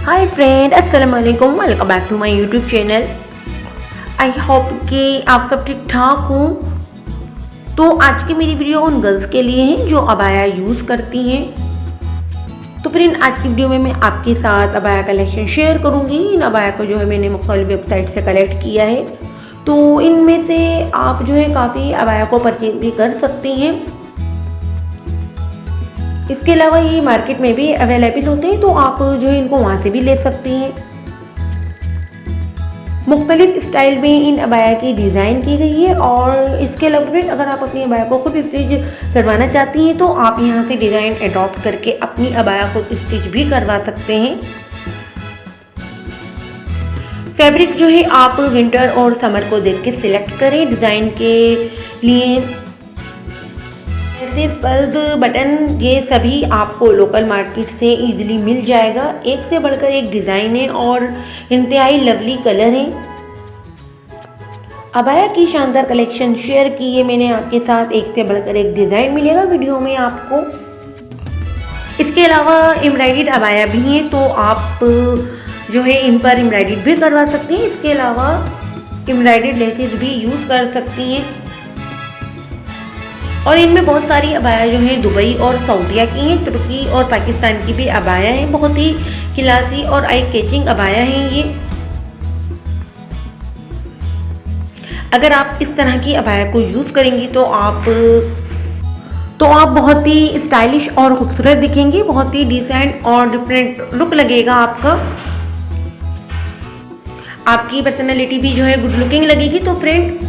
हाय friend, अस्सलाम वालेकुम। Welcome back to my YouTube channel. I hope कि आप सब ठीक ठाक हों। तो आज की मेरी वीडियो उन गर्ल्स के लिए है जो अबाया यूज़ करती हैं। तो फ्रेंड, आज की वीडियो में मैं आपके साथ अबाया कलेक्शन शेयर करूंगी। इन अबाया को जो है मैंने मुख्तलिफ वेबसाइट से कलेक्ट किया है, तो इनमें से आप जो है काफ़ी अबाया को परचेज भी कर सकती हैं। इसके अलावा ये मार्केट में भी अवेलेबल होते हैं, तो आप जो है इनको वहाँ से भी ले सकती हैं। मुख्तलिफ स्टाइल में इन अबाया की डिज़ाइन की गई है। और इसके अलावा फिर अगर आप अपनी अबाया को खुद स्टिच करवाना चाहती हैं तो आप यहाँ से डिज़ाइन अडॉप्ट करके अपनी अबाया को स्टिच भी करवा सकते हैं। फैब्रिक जो है आप विंटर और समर को देख के सिलेक्ट करें। डिज़ाइन के लिए पल्द बटन ये सभी आपको लोकल मार्केट से इजीली मिल जाएगा। एक से बढ़कर एक डिज़ाइन है और इंतहाई लवली कलर है। अबाया की शानदार कलेक्शन शेयर की है मैंने आपके साथ। एक से बढ़कर एक डिज़ाइन मिलेगा वीडियो में आपको। इसके अलावा एम्ब्रॉयडर्ड अबाया भी हैं, तो आप जो है इन पर एम्ब्रॉयडर्ड भी करवा सकती हैं। इसके अलावा एम्ब्रॉयडर्ड लेसेस भी यूज़ कर सकती हैं। और इनमें बहुत सारी अबाया जो है दुबई और सऊदीया की हैं, तुर्की और पाकिस्तान की भी अबाया हैं। बहुत ही क्लासी और आई कैचिंग अबाया हैं ये। अगर आप इस तरह की अबाया को यूज़ करेंगी तो आप बहुत ही स्टाइलिश और खूबसूरत दिखेंगी। बहुत ही डिसेंट और डिफरेंट लुक लगेगा आपका। आपकी पर्सनैलिटी भी जो है गुड लुकिंग लगेगी। तो फ्रेंड,